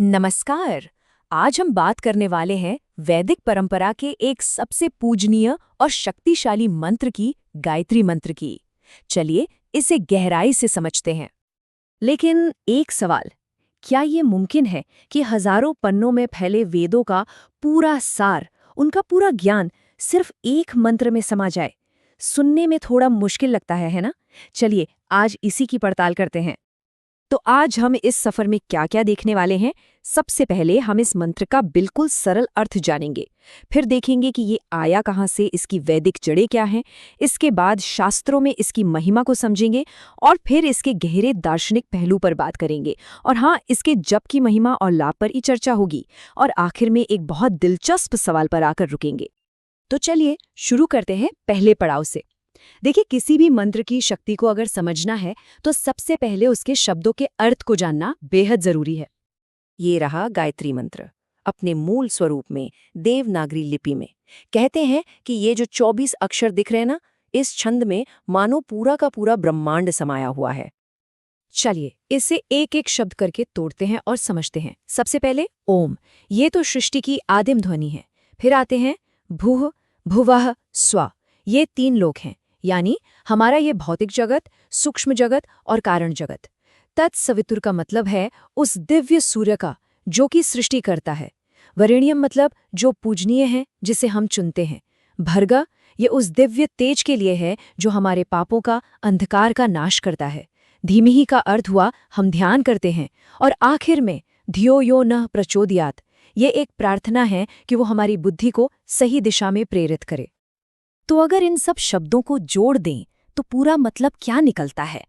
नमस्कार। आज हम बात करने वाले हैं वैदिक परंपरा के एक सबसे पूजनीय और शक्तिशाली मंत्र की, गायत्री मंत्र की। चलिए इसे गहराई से समझते हैं। लेकिन एक सवाल, क्या ये मुमकिन है कि हजारों पन्नों में फैले वेदों का पूरा सार, उनका पूरा ज्ञान सिर्फ एक मंत्र में समा जाए? सुनने में थोड़ा मुश्किल लगता है ना? चलिए आज इसी की पड़ताल करते हैं। तो आज हम इस सफर में क्या-क्या देखने वाले हैं? सबसे पहले हम इस मंत्र का बिल्कुल सरल अर्थ जानेंगे। फिर देखेंगे कि ये आया कहाँ से, इसकी वैदिक जड़ें क्या हैं। इसके बाद शास्त्रों में इसकी महिमा को समझेंगे और फिर इसके गहरे दार्शनिक पहलू पर बात करेंगे। और हाँ, इसके जप की महिमा और लाभ पर ही चर्चा होगी। और आखिर में एक बहुत दिलचस्प सवाल पर आकर रुकेंगे। तो चलिए शुरू करते हैं पहले पड़ाव से। देखिए, किसी भी मंत्र की शक्ति को अगर समझना है तो सबसे पहले उसके शब्दों के अर्थ को जानना बेहद जरूरी है। ये रहा गायत्री मंत्र अपने मूल स्वरूप में, देवनागरी लिपि में। कहते हैं कि ये जो 24 अक्षर दिख रहे हैं ना, इस छंद में मानो पूरा का पूरा ब्रह्मांड समाया हुआ है। चलिए इसे एक एक शब्द करके तोड़ते हैं और समझते हैं। सबसे पहले ओम, ये तो सृष्टि की आदिम ध्वनि है। फिर आते हैं भूः, भुवः, स्वा, ये 3 लोक हैं, यानी हमारा ये भौतिक जगत, सूक्ष्म जगत और कारण जगत। तत्सवितुर का मतलब है उस दिव्य सूर्य का जो कि सृष्टि करता है। वरेण्यम मतलब जो पूजनीय है, जिसे हम चुनते हैं। भर्गा, ये उस दिव्य तेज के लिए है जो हमारे पापों का, अंधकार का नाश करता है। धीमिहि का अर्थ हुआ हम ध्यान करते हैं। और आखिर में धियो यो नः प्रचोदयात्, ये एक प्रार्थना है कि वो हमारी बुद्धि को सही दिशा में प्रेरित करे। तो अगर इन सब शब्दों को जोड़ दें तो पूरा मतलब क्या निकलता है?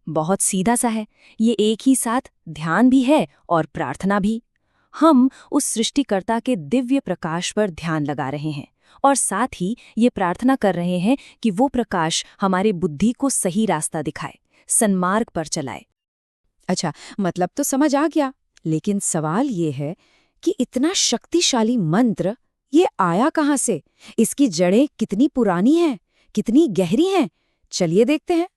बहुत सीधा सा है। ये एक ही साथ ध्यान भी है और प्रार्थना भी। हम उस सृष्टिकर्ता के दिव्य प्रकाश पर ध्यान लगा रहे हैं और साथ ही ये प्रार्थना कर रहे हैं कि वो प्रकाश हमारी बुद्धि को सही रास्ता दिखाए, सन्मार्ग पर चलाए। अच्छा, मतलब तो समझ आ गया, लेकिन सवाल ये है कि इतना शक्तिशाली मंत्र ये आया कहाँ से? इसकी जड़ें कितनी पुरानी हैं, कितनी गहरी हैं? चलिए देखते हैं।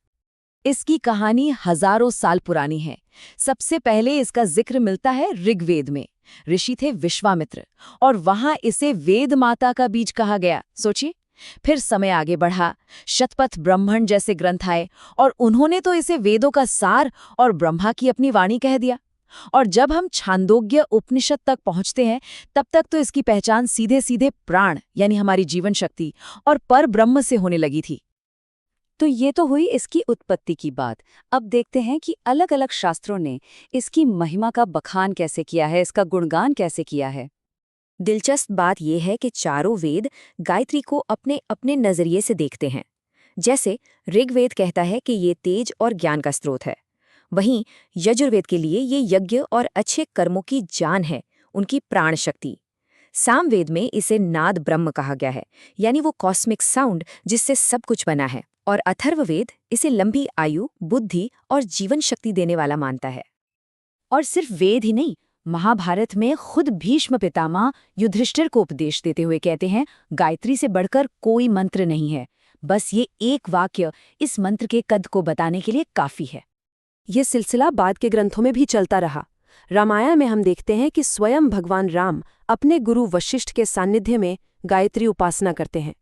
इसकी कहानी हजारों साल पुरानी है। सबसे पहले इसका जिक्र मिलता है ऋग्वेद में। ऋषि थे विश्वामित्र और वहां इसे वेद माता का बीज कहा गया। सोचिए, फिर समय आगे बढ़ा, शतपथ ब्राह्मण जैसे ग्रंथ आए और उन्होंने तो इसे वेदों का सार और ब्रह्मा की अपनी वाणी कह दिया। और जब हम छांदोग्य उपनिषद तक पहुंचते हैं, तब तक तो इसकी पहचान सीधे सीधे प्राण यानी हमारी जीवन शक्ति और पर ब्रह्म से होने लगी थी। तो ये तो हुई इसकी उत्पत्ति की बात। अब देखते हैं कि अलग अलग शास्त्रों ने इसकी महिमा का बखान कैसे किया है, इसका गुणगान कैसे किया है। दिलचस्प बात यह है कि चारों वेद गायत्री को अपने अपने नजरिए से देखते हैं। जैसे ऋग्वेद कहता है कि ये तेज और ज्ञान का स्रोत है, वहीं यजुर्वेद के लिए ये यज्ञ और अच्छे कर्मों की जान है, उनकी प्राण शक्ति। सामवेद में इसे नाद ब्रह्म कहा गया है, यानी वो कॉस्मिक साउंड जिससे सब कुछ बना है। और अथर्ववेद इसे लंबी आयु, बुद्धि और जीवन शक्ति देने वाला मानता है। और सिर्फ वेद ही नहीं, महाभारत में खुद भीष्म पितामह युधिष्ठिर को उपदेश देते हुए कहते हैं, गायत्री से बढ़कर कोई मंत्र नहीं है। बस ये एक वाक्य इस मंत्र के कद को बताने के लिए काफी है। ये सिलसिला बाद के ग्रंथों में भी चलता रहा। रामायण में हम देखते हैं कि स्वयं भगवान राम अपने गुरु वशिष्ठ के सानिध्य में गायत्री उपासना करते हैं।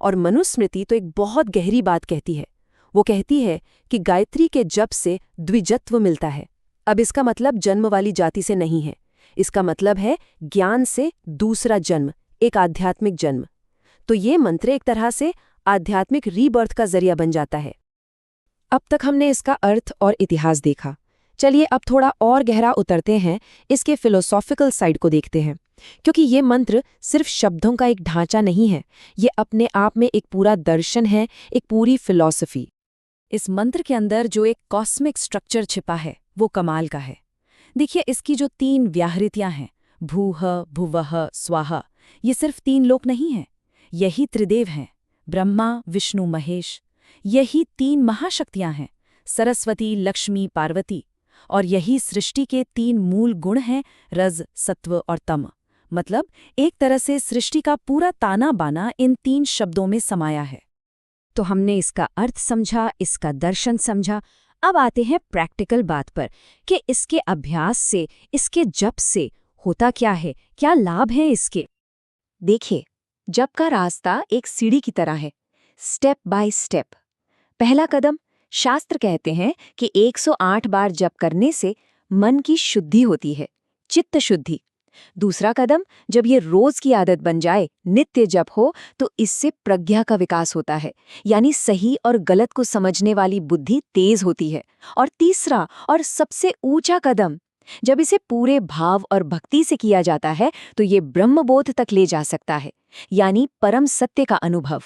और मनुस्मृति तो एक बहुत गहरी बात कहती है। वो कहती है कि गायत्री के जप से द्विजत्व मिलता है। अब इसका मतलब जन्म वाली जाति से नहीं है, इसका मतलब है ज्ञान से दूसरा जन्म, एक आध्यात्मिक जन्म। तो ये मंत्र एक तरह से आध्यात्मिक रीबर्थ का जरिया बन जाता है। अब तक हमने इसका अर्थ और इतिहास देखा। चलिए अब थोड़ा और गहरा उतरते हैं, इसके फिलोसॉफिकल साइड को देखते हैं। क्योंकि ये मंत्र सिर्फ शब्दों का एक ढांचा नहीं है, ये अपने आप में एक पूरा दर्शन है, एक पूरी फिलॉसफी। इस मंत्र के अंदर जो एक कॉस्मिक स्ट्रक्चर छिपा है वो कमाल का है। देखिए, इसकी जो 3 व्याहृतियां हैं, भूः, भुवः, स्वाहा, ये सिर्फ 3 लोक नहीं हैं, यही त्रिदेव हैं, ब्रह्मा, विष्णु, महेश। यही 3 महाशक्तियां हैं, सरस्वती, लक्ष्मी, पार्वती। और यही सृष्टि के 3 मूल गुण हैं, रज, सत्व और तम। मतलब एक तरह से सृष्टि का पूरा ताना बाना इन 3 शब्दों में समाया है। तो हमने इसका अर्थ समझा, इसका दर्शन समझा। अब आते हैं प्रैक्टिकल बात पर कि इसके अभ्यास से, इसके जप से होता क्या है, क्या लाभ है इसके। देखिए, जप का रास्ता एक सीढ़ी की तरह है, स्टेप बाय स्टेप। पहला कदम, शास्त्र कहते हैं कि 108 बार जप करने से मन की शुद्धि होती है, चित्त शुद्धि। दूसरा कदम, जब ये रोज की आदत बन जाए, नित्य जप हो, तो इससे प्रज्ञा का विकास होता है, यानी सही और गलत को समझने वाली बुद्धि तेज होती है। और तीसरा और सबसे ऊंचा कदम, जब इसे पूरे भाव और भक्ति से किया जाता है तो ये ब्रह्मबोध तक ले जा सकता है, यानी परम सत्य का अनुभव।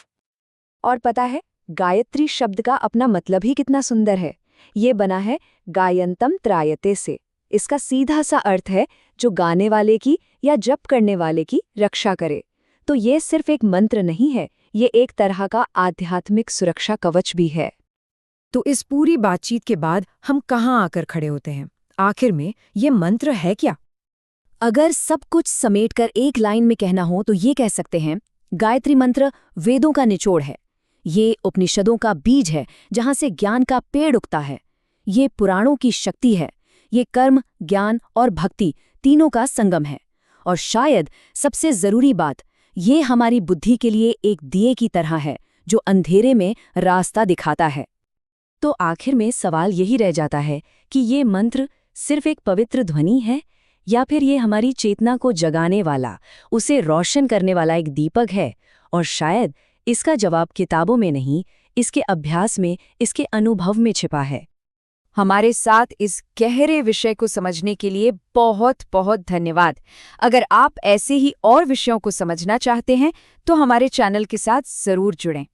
और पता है, गायत्री शब्द का अपना मतलब ही कितना सुंदर है। ये बना है गायंतम त्रायते से। इसका सीधा सा अर्थ है जो गाने वाले की या जप करने वाले की रक्षा करे। तो ये सिर्फ एक मंत्र नहीं है, ये एक तरह का आध्यात्मिक सुरक्षा कवच भी है। तो इस पूरी बातचीत के बाद हम कहाँ आकर खड़े होते हैं? आखिर में ये मंत्र है क्या? अगर सब कुछ समेटकर एक लाइन में कहना हो तो ये कह सकते हैं, गायत्री मंत्र वेदों का निचोड़ है। ये उपनिषदों का बीज है जहां से ज्ञान का पेड़ उगता है। ये पुराणों की शक्ति है। ये कर्म, ज्ञान और भक्ति तीनों का संगम है। और शायद सबसे जरूरी बात, ये हमारी बुद्धि के लिए एक दिए की तरह है जो अंधेरे में रास्ता दिखाता है। तो आखिर में सवाल यही रह जाता है कि ये मंत्र सिर्फ एक पवित्र ध्वनि है या फिर ये हमारी चेतना को जगाने वाला, उसे रोशन करने वाला एक दीपक है। और शायद इसका जवाब किताबों में नहीं, इसके अभ्यास में, इसके अनुभव में छिपा है। हमारे साथ इस गहरे विषय को समझने के लिए बहुत बहुत धन्यवाद। अगर आप ऐसे ही और विषयों को समझना चाहते हैं तो हमारे चैनल के साथ जरूर जुड़ें।